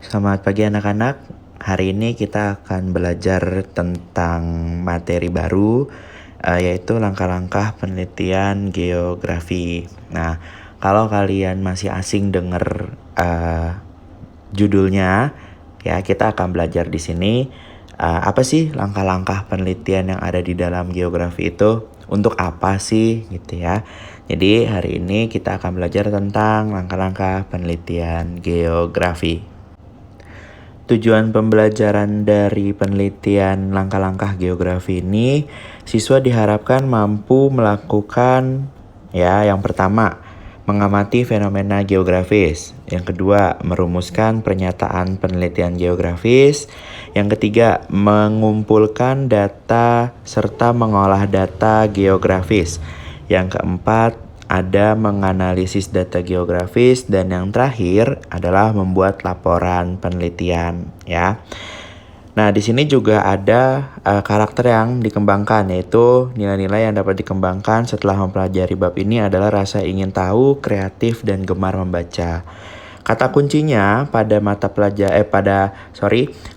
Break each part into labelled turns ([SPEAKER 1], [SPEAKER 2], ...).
[SPEAKER 1] Selamat pagi anak-anak. Hari ini kita akan belajar tentang materi baru, yaitu langkah-langkah penelitian geografi. Nah, kalau kalian masih asing dengar judulnya, ya kita akan belajar di sini apa sih langkah-langkah penelitian yang ada di dalam geografi itu, untuk apa sih gitu ya. Jadi hari ini kita akan belajar tentang langkah-langkah penelitian geografi. Tujuan pembelajaran dari penelitian langkah-langkah geografi ini, siswa diharapkan mampu melakukan yang pertama, mengamati fenomena geografis. Yang kedua, merumuskan pernyataan penelitian geografis. Yang ketiga, mengumpulkan data serta mengolah data geografis. Yang keempat, ada menganalisis data geografis, dan yang terakhir adalah membuat laporan penelitian ya. Nah, di sini juga ada karakter yang dikembangkan, yaitu nilai-nilai yang dapat dikembangkan setelah mempelajari bab ini adalah rasa ingin tahu, kreatif, dan gemar membaca. Kata kuncinya pada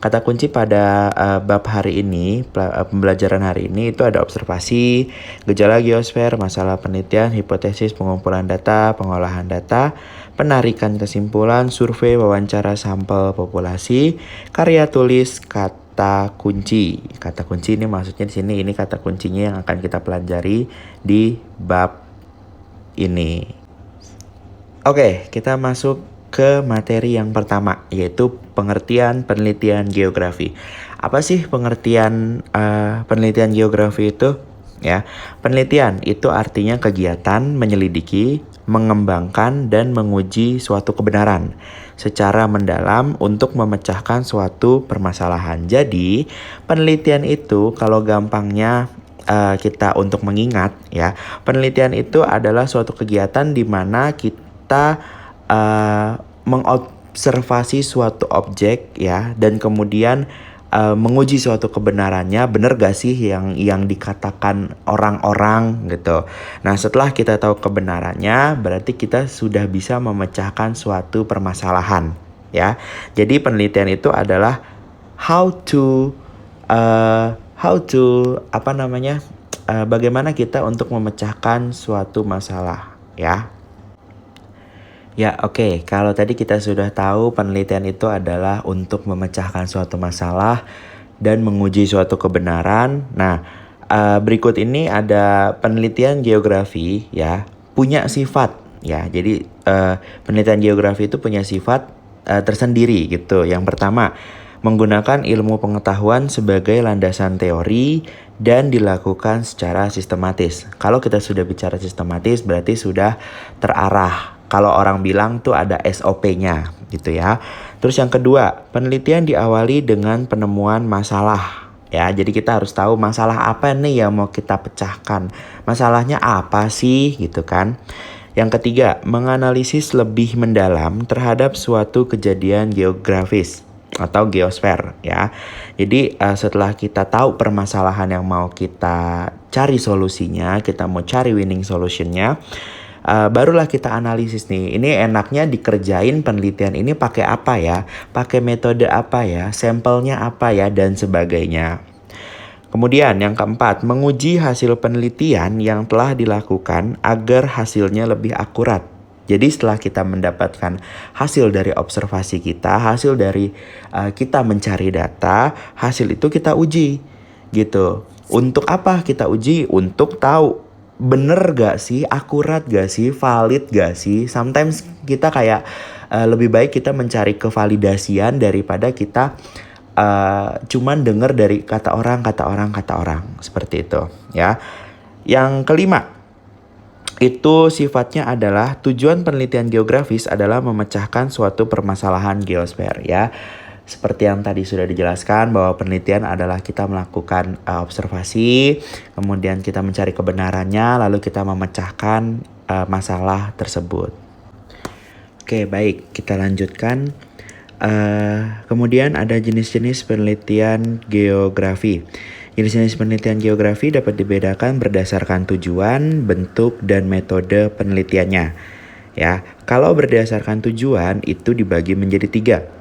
[SPEAKER 1] kata kunci pada bab hari ini, pembelajaran hari ini itu ada observasi, gejala geosfer, masalah penelitian, hipotesis, pengumpulan data, pengolahan data, penarikan kesimpulan, survei, wawancara sampel populasi, karya tulis, kata kunci. Kata kunci ini maksudnya di sini ini kata kuncinya yang akan kita pelajari di bab ini. Oke, kita masuk ke materi yang pertama, yaitu pengertian penelitian geografi. Apa sih pengertian penelitian geografi itu? Ya, penelitian itu artinya kegiatan menyelidiki, mengembangkan, dan menguji suatu kebenaran secara mendalam untuk memecahkan suatu permasalahan. Jadi, penelitian itu kalau gampangnya kita untuk mengingat ya, penelitian itu adalah suatu kegiatan di mana kita mengobservasi suatu objek ya, dan kemudian menguji suatu kebenarannya, benar gak sih yang dikatakan orang-orang gitu. Nah, setelah kita tahu kebenarannya, berarti kita sudah bisa memecahkan suatu permasalahan ya. Jadi penelitian itu adalah bagaimana kita untuk memecahkan suatu masalah ya. Ya, oke. Kalau tadi kita sudah tahu penelitian itu adalah untuk memecahkan suatu masalah dan menguji suatu kebenaran. Nah, berikut ini ada penelitian geografi ya, punya sifat ya. Jadi penelitian geografi itu punya sifat tersendiri gitu. Yang pertama, menggunakan ilmu pengetahuan sebagai landasan teori dan dilakukan secara sistematis. Kalau kita sudah bicara sistematis, berarti sudah terarah. Kalau orang bilang tuh ada SOP-nya gitu ya. Terus yang kedua, penelitian diawali dengan penemuan masalah. Ya, jadi kita harus tahu masalah apa nih yang mau kita pecahkan. Masalahnya apa sih gitu kan. Yang ketiga, menganalisis lebih mendalam terhadap suatu kejadian geografis atau geosfer ya. Jadi setelah kita tahu permasalahan yang mau kita cari solusinya, kita mau cari winning solutionnya, barulah kita analisis nih. Ini enaknya dikerjain penelitian ini pakai apa ya? Pakai metode apa ya? Sampelnya apa ya? Dan sebagainya. Kemudian yang keempat, menguji hasil penelitian yang telah dilakukan agar hasilnya lebih akurat. Jadi setelah kita mendapatkan hasil dari observasi kita, hasil dari kita mencari data, hasil itu kita uji gitu. Untuk apa kita uji? Untuk tahu bener gak sih, akurat gak sih, valid gak sih. Sometimes kita kayak lebih baik kita mencari kevalidasian daripada kita cuman denger dari kata orang seperti itu ya. Yang kelima, itu sifatnya adalah tujuan penelitian geografis adalah memecahkan suatu permasalahan geosfer ya. Seperti yang tadi sudah dijelaskan bahwa penelitian adalah kita melakukan observasi, kemudian kita mencari kebenarannya, lalu kita memecahkan masalah tersebut. Oke, baik, kita lanjutkan. Kemudian ada jenis-jenis penelitian geografi. Jenis-jenis penelitian geografi dapat dibedakan berdasarkan tujuan, bentuk, dan metode penelitiannya. Ya, kalau berdasarkan tujuan itu dibagi menjadi 3.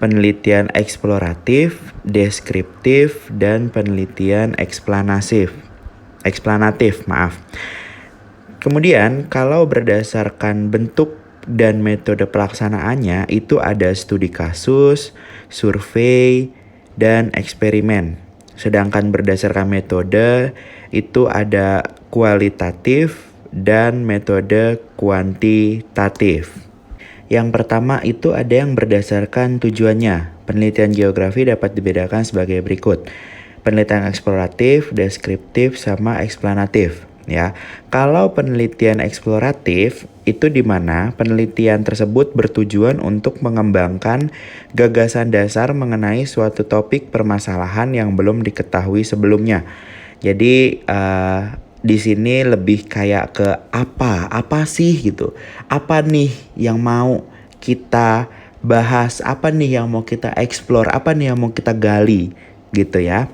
[SPEAKER 1] penelitian eksploratif, deskriptif, dan penelitian eksplanatif. Kemudian kalau berdasarkan bentuk dan metode pelaksanaannya itu ada studi kasus, survei, dan eksperimen. Sedangkan berdasarkan metode itu ada kualitatif dan metode kuantitatif. Yang pertama itu ada yang berdasarkan tujuannya. Penelitian geografi dapat dibedakan sebagai berikut. Penelitian eksploratif, deskriptif, sama eksplanatif. Ya, kalau penelitian eksploratif itu di mana penelitian tersebut bertujuan untuk mengembangkan gagasan dasar mengenai suatu topik permasalahan yang belum diketahui sebelumnya. Jadi di sini lebih kayak ke apa sih gitu, apa nih yang mau kita bahas, apa nih yang mau kita explore, apa nih yang mau kita gali gitu ya.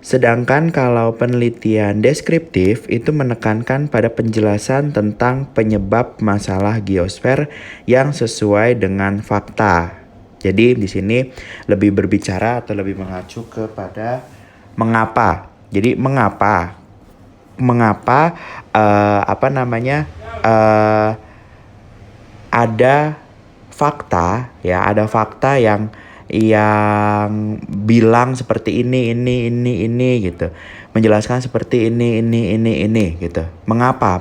[SPEAKER 1] Sedangkan kalau penelitian deskriptif itu menekankan pada penjelasan tentang penyebab masalah geosfer yang sesuai dengan fakta. Jadi di sini lebih berbicara atau lebih mengacu kepada mengapa. Jadi mengapa ada fakta ya, ada fakta yang bilang seperti ini gitu, menjelaskan seperti ini gitu. Mengapa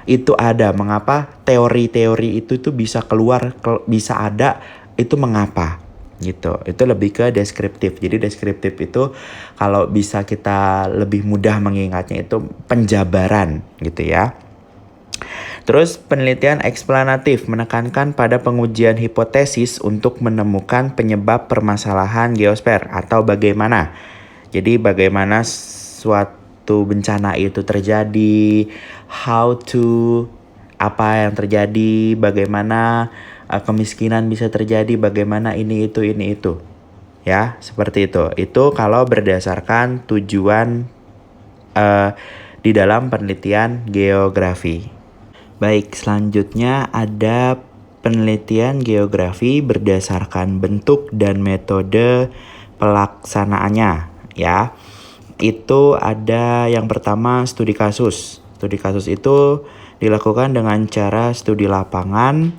[SPEAKER 1] itu ada, mengapa teori-teori itu tuh bisa keluar, bisa ada, itu mengapa gitu. Itu lebih ke deskriptif. Jadi deskriptif itu kalau bisa kita lebih mudah mengingatnya itu penjabaran gitu ya. Terus penelitian eksplanatif menekankan pada pengujian hipotesis untuk menemukan penyebab permasalahan geosfer atau bagaimana. Jadi bagaimana suatu bencana itu terjadi, apa yang terjadi, bagaimana kemiskinan bisa terjadi, bagaimana ini itu. Ya, seperti itu. Itu kalau berdasarkan tujuan di dalam penelitian geografi. Baik, selanjutnya ada penelitian geografi berdasarkan bentuk dan metode pelaksanaannya ya. Itu ada yang pertama studi kasus. Studi kasus itu dilakukan dengan cara studi lapangan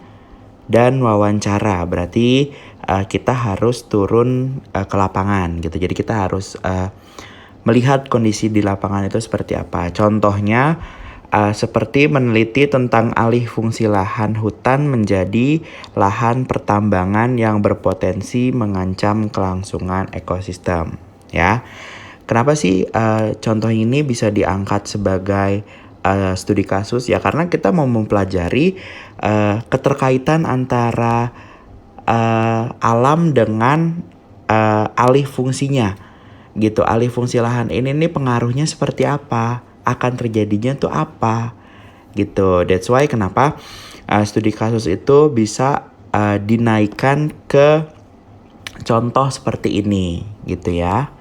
[SPEAKER 1] dan wawancara. Berarti kita harus turun ke lapangan gitu. Jadi kita harus melihat kondisi di lapangan itu seperti apa. Contohnya seperti meneliti tentang alih fungsi lahan hutan menjadi lahan pertambangan yang berpotensi mengancam kelangsungan ekosistem. Ya, kenapa sih contoh ini bisa diangkat sebagai studi kasus? Ya karena kita mau mempelajari keterkaitan antara alam dengan alih fungsinya, gitu. Alih fungsi lahan ini nih pengaruhnya seperti apa? Akan terjadinya tuh apa gitu. That's why kenapa studi kasus itu bisa dinaikkan ke contoh seperti ini gitu ya.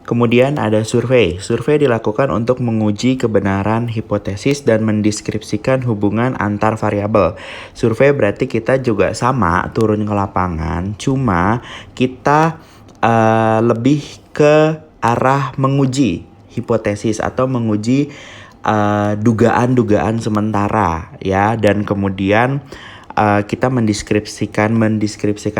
[SPEAKER 1] Kemudian ada survei. Survei dilakukan untuk menguji kebenaran hipotesis dan mendeskripsikan hubungan antar variabel. Survei berarti kita juga sama turun ke lapangan, cuma kita lebih ke arah menguji hipotesis atau menguji dugaan-dugaan sementara ya, dan kemudian kita mendeskripsikan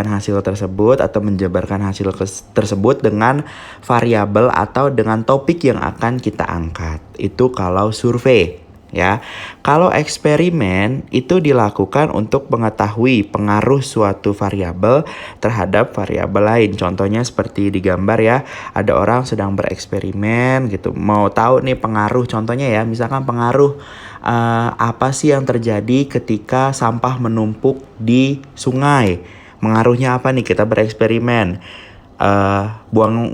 [SPEAKER 1] hasil tersebut atau menjabarkan hasil tersebut dengan variabel atau dengan topik yang akan kita angkat. Itu kalau survei ya. Kalau eksperimen itu dilakukan untuk mengetahui pengaruh suatu variabel terhadap variabel lain. Contohnya seperti di gambar ya, ada orang sedang bereksperimen gitu, mau tahu nih pengaruh, contohnya ya, misalkan pengaruh apa sih yang terjadi ketika sampah menumpuk di sungai. Pengaruhnya apa nih? Kita bereksperimen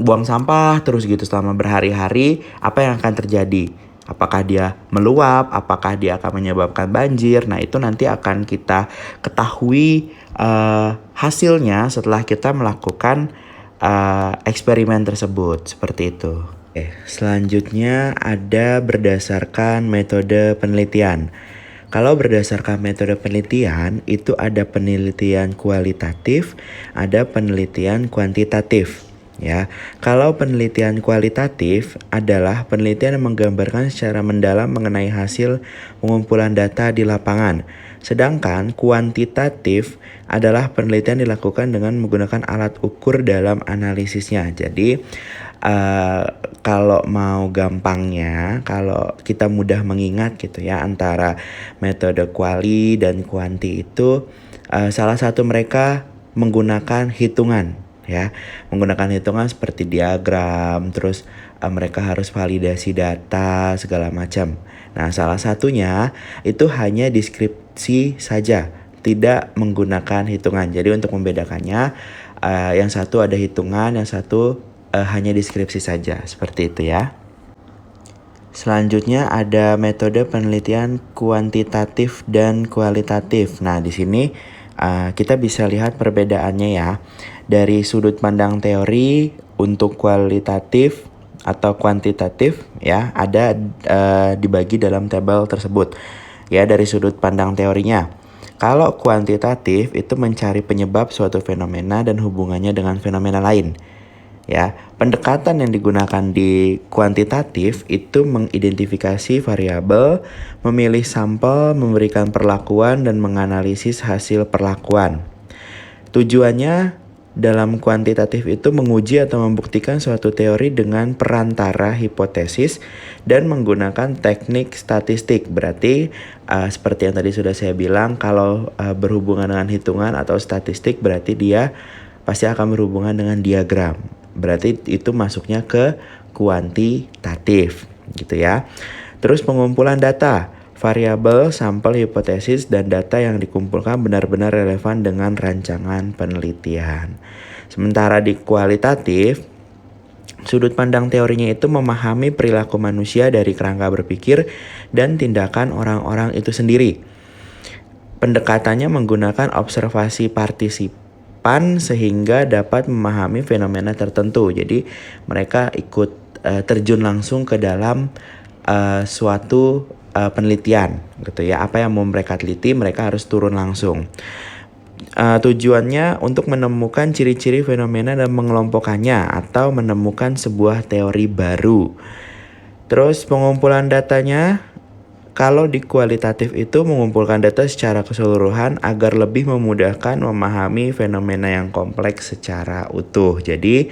[SPEAKER 1] buang sampah terus gitu selama berhari-hari, apa yang akan terjadi? Apakah dia meluap? Apakah dia akan menyebabkan banjir? Nah itu nanti akan kita ketahui hasilnya setelah kita melakukan eksperimen tersebut. Seperti itu. Selanjutnya ada berdasarkan metode penelitian. Kalau berdasarkan metode penelitian, itu ada penelitian kualitatif, ada penelitian kuantitatif. Ya, kalau penelitian kualitatif adalah penelitian yang menggambarkan secara mendalam mengenai hasil pengumpulan data di lapangan. Sedangkan kuantitatif adalah penelitian dilakukan dengan menggunakan alat ukur dalam analisisnya. Jadi kalau mau gampangnya, kalau kita mudah mengingat gitu ya antara metode kuali dan kuanti itu, salah satu mereka menggunakan hitungan ya, menggunakan hitungan seperti diagram, terus mereka harus validasi data segala macam. Nah, salah satunya itu hanya deskripsi saja, tidak menggunakan hitungan. Jadi untuk membedakannya, yang satu ada hitungan, yang satu hanya deskripsi saja, seperti itu ya. Selanjutnya ada metode penelitian kuantitatif dan kualitatif. Nah, di sini kita bisa lihat perbedaannya ya. Dari sudut pandang teori untuk kualitatif atau kuantitatif ya, ada dibagi dalam tabel tersebut. Ya, dari sudut pandang teorinya. Kalau kuantitatif itu mencari penyebab suatu fenomena dan hubungannya dengan fenomena lain. Ya, pendekatan yang digunakan di kuantitatif itu mengidentifikasi variabel, memilih sampel, memberikan perlakuan dan menganalisis hasil perlakuan. Tujuannya dalam kuantitatif itu menguji atau membuktikan suatu teori dengan perantara hipotesis dan menggunakan teknik statistik. Berarti seperti yang tadi sudah saya bilang, kalau berhubungan dengan hitungan atau statistik berarti dia pasti akan berhubungan dengan diagram. Berarti itu masuknya ke kuantitatif gitu ya. Terus pengumpulan data, variabel, sampel, hipotesis, dan data yang dikumpulkan benar-benar relevan dengan rancangan penelitian. Sementara di kualitatif, sudut pandang teorinya itu memahami perilaku manusia dari kerangka berpikir dan tindakan orang-orang itu sendiri. Pendekatannya menggunakan observasi partisipan sehingga dapat memahami fenomena tertentu. Jadi mereka ikut terjun langsung ke dalam suatu penelitian gitu ya. Apa yang mau mereka teliti, mereka harus turun langsung. Tujuannya untuk menemukan ciri-ciri fenomena dan mengelompokkannya atau menemukan sebuah teori baru. Terus pengumpulan datanya, kalau di kualitatif itu mengumpulkan data secara keseluruhan agar lebih memudahkan memahami fenomena yang kompleks secara utuh. Jadi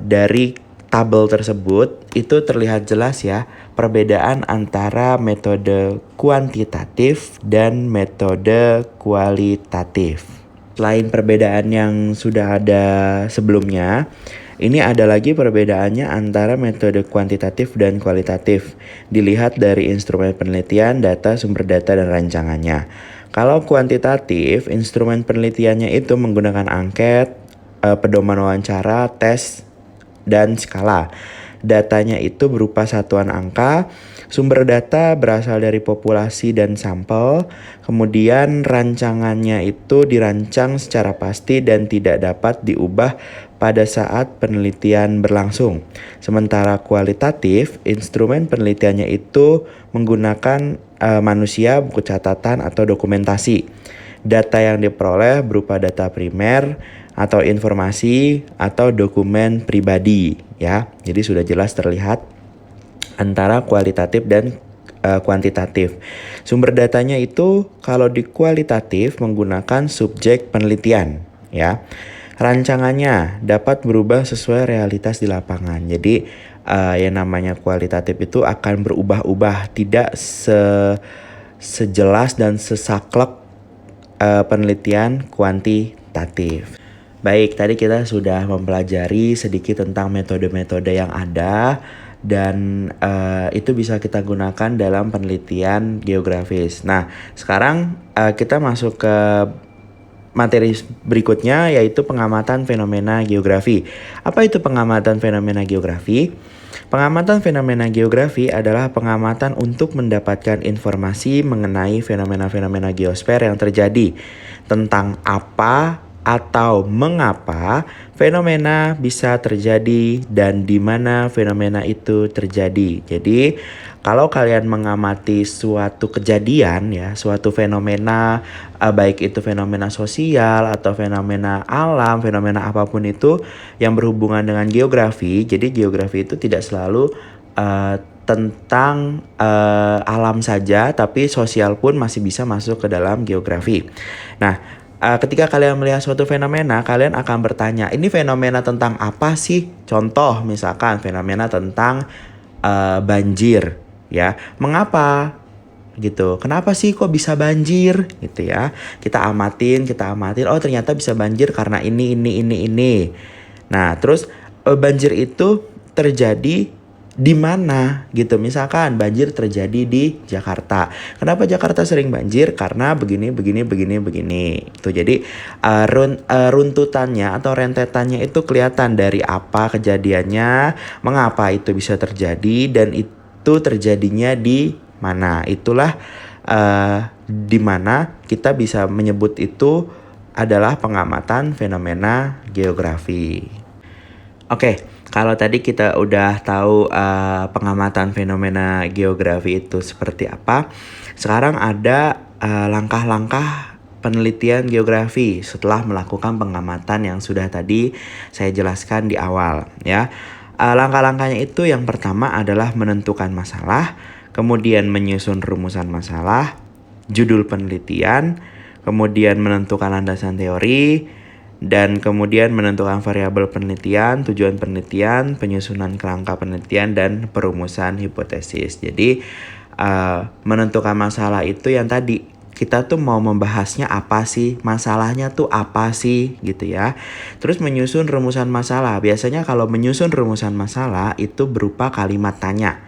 [SPEAKER 1] dari tabel tersebut itu terlihat jelas ya perbedaan antara metode kuantitatif dan metode kualitatif. Selain perbedaan yang sudah ada sebelumnya, ini ada lagi perbedaannya antara metode kuantitatif dan kualitatif. Dilihat dari instrumen penelitian, data, sumber data, dan rancangannya. Kalau kuantitatif, instrumen penelitiannya itu menggunakan angket, pedoman wawancara, tes, dan skala. Datanya itu berupa satuan angka, sumber data berasal dari populasi dan sampel, kemudian rancangannya itu dirancang secara pasti dan tidak dapat diubah pada saat penelitian berlangsung. Sementara kualitatif, instrumen penelitiannya itu menggunakan manusia, buku catatan, atau dokumentasi. Data yang diperoleh berupa data primer atau informasi atau dokumen pribadi ya. Jadi sudah jelas terlihat antara kualitatif dan kuantitatif. Sumber datanya itu kalau di kualitatif menggunakan subjek penelitian ya. Rancangannya dapat berubah sesuai realitas di lapangan. Jadi yang namanya kualitatif itu akan berubah-ubah, tidak sejelas dan sesaklek penelitian kuantitatif. Baik, tadi kita sudah mempelajari sedikit tentang metode-metode yang ada dan itu bisa kita gunakan dalam penelitian geografis. Nah, sekarang kita masuk ke materi berikutnya, yaitu pengamatan fenomena geografi. Apa itu pengamatan fenomena geografi? Pengamatan fenomena geografi adalah pengamatan untuk mendapatkan informasi mengenai fenomena-fenomena geosfer yang terjadi. Tentang apa atau mengapa fenomena bisa terjadi dan di mana fenomena itu terjadi. Jadi, kalau kalian mengamati suatu kejadian ya, suatu fenomena baik itu fenomena sosial atau fenomena alam, fenomena apapun itu yang berhubungan dengan geografi. Jadi geografi itu tidak selalu tentang alam saja, tapi sosial pun masih bisa masuk ke dalam geografi. Nah, ketika kalian melihat suatu fenomena, kalian akan bertanya, ini fenomena tentang apa sih? Contoh, misalkan fenomena tentang banjir, ya. Mengapa? Gitu. Kenapa sih kok bisa banjir? Gitu ya. Kita amatin. Oh ternyata bisa banjir karena ini. Nah, terus banjir itu terjadi di mana gitu. Misalkan banjir terjadi di Jakarta. Kenapa Jakarta sering banjir? Karena begini. Itu jadi runtutannya atau rentetannya itu kelihatan dari apa kejadiannya, mengapa itu bisa terjadi, dan itu terjadinya di mana. Itulah di mana kita bisa menyebut itu adalah pengamatan fenomena geografi. Oke, kalau tadi kita udah tahu pengamatan fenomena geografi itu seperti apa, sekarang ada langkah-langkah penelitian geografi setelah melakukan pengamatan yang sudah tadi saya jelaskan di awal ya. Langkah-langkahnya itu yang pertama adalah menentukan masalah, kemudian menyusun rumusan masalah, judul penelitian, kemudian menentukan landasan teori, dan kemudian menentukan variabel penelitian, tujuan penelitian, penyusunan kerangka penelitian, dan perumusan hipotesis. Jadi menentukan masalah itu yang tadi kita tuh mau membahasnya apa sih, masalahnya tuh apa sih gitu ya. Terus menyusun rumusan masalah. Biasanya kalau menyusun rumusan masalah itu berupa kalimat tanya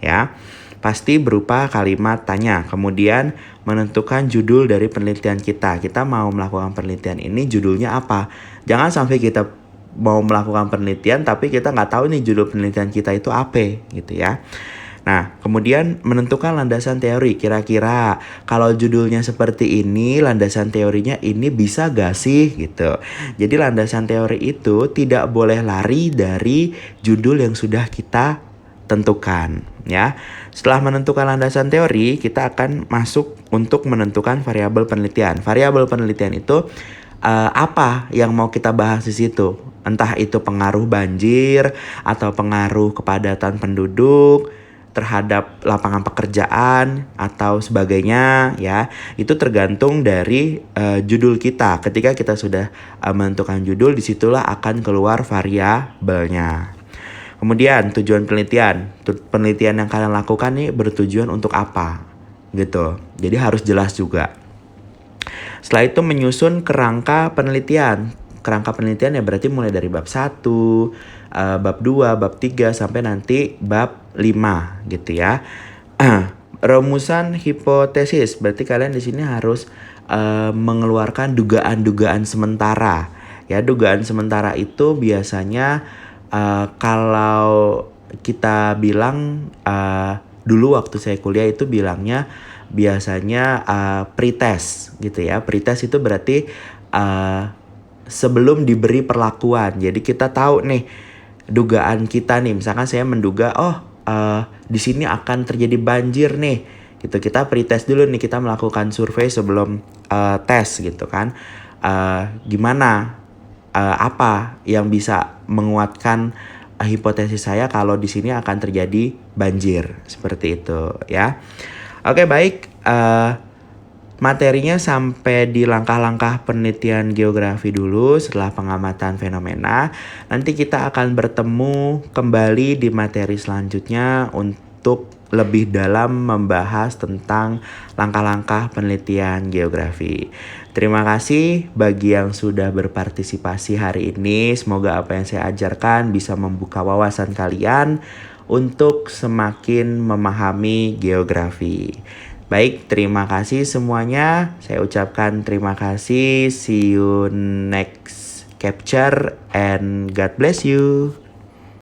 [SPEAKER 1] ya. Pasti berupa kalimat tanya. Kemudian menentukan judul dari penelitian kita. Kita mau melakukan penelitian ini judulnya apa. Jangan sampai kita mau melakukan penelitian tapi kita nggak tahu nih judul penelitian kita itu apa gitu ya. Nah, kemudian menentukan landasan teori. Kira-kira kalau judulnya seperti ini, landasan teorinya ini bisa gak sih gitu. Jadi landasan teori itu tidak boleh lari dari judul yang sudah kita tentukan ya. Setelah menentukan landasan teori, kita akan masuk untuk menentukan variabel penelitian. Variabel penelitian itu apa yang mau kita bahas di situ? Entah itu pengaruh banjir atau pengaruh kepadatan penduduk terhadap lapangan pekerjaan atau sebagainya ya. Itu tergantung dari judul kita. Ketika kita sudah menentukan judul, disitulah akan keluar variabelnya. Kemudian tujuan penelitian. Penelitian yang kalian lakukan nih bertujuan untuk apa? Gitu. Jadi harus jelas juga. Setelah itu menyusun kerangka penelitian. Kerangka penelitian ya berarti mulai dari bab 1, bab 2, bab 3 sampai nanti bab 5 gitu ya. Rumusan hipotesis. Berarti kalian di sini harus mengeluarkan dugaan-dugaan sementara. Ya, dugaan sementara itu biasanya kalau kita bilang dulu waktu saya kuliah itu bilangnya biasanya pretest gitu ya. Pretest itu berarti sebelum diberi perlakuan. Jadi kita tahu nih dugaan kita nih. Misalkan saya menduga di sini akan terjadi banjir nih. Gitu, kita pretest dulu nih, kita melakukan survei sebelum tes gitu kan. Gimana? Apa yang bisa menguatkan hipotesis saya kalau di sini akan terjadi banjir seperti itu ya. Oke, baik, materinya sampai di langkah-langkah penelitian geografi dulu setelah pengamatan fenomena. Nanti kita akan bertemu kembali di materi selanjutnya untuk lebih dalam membahas tentang langkah-langkah penelitian geografi. Terima kasih bagi yang sudah berpartisipasi hari ini. Semoga apa yang saya ajarkan bisa membuka wawasan kalian untuk semakin memahami geografi. Baik, terima kasih semuanya. Saya ucapkan terima kasih. See you next capture and God bless you.